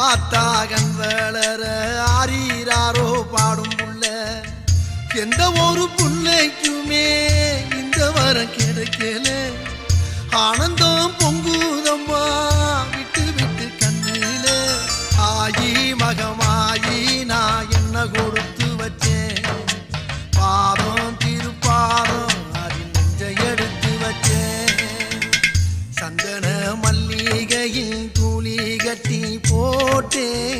ஆத்தாகன் வளர ஆரீராரோ பாடும் புள்ள எந்த ஒரு புள்ளைக்குமே இந்த வரம் கிடைக்கல ஆனந்தம் பொங்குதம்மா விட்டு விட்டு கண்ணில ஆயி மகமாயி நான் என்ன கொடுத்து வச்சேன் பாதம் திருப்பாதம் அதில் நெஞ்ச எடுத்து வச்சேன் சந்தன மல்லிகையின் தூளி கட்டி போட்டேன்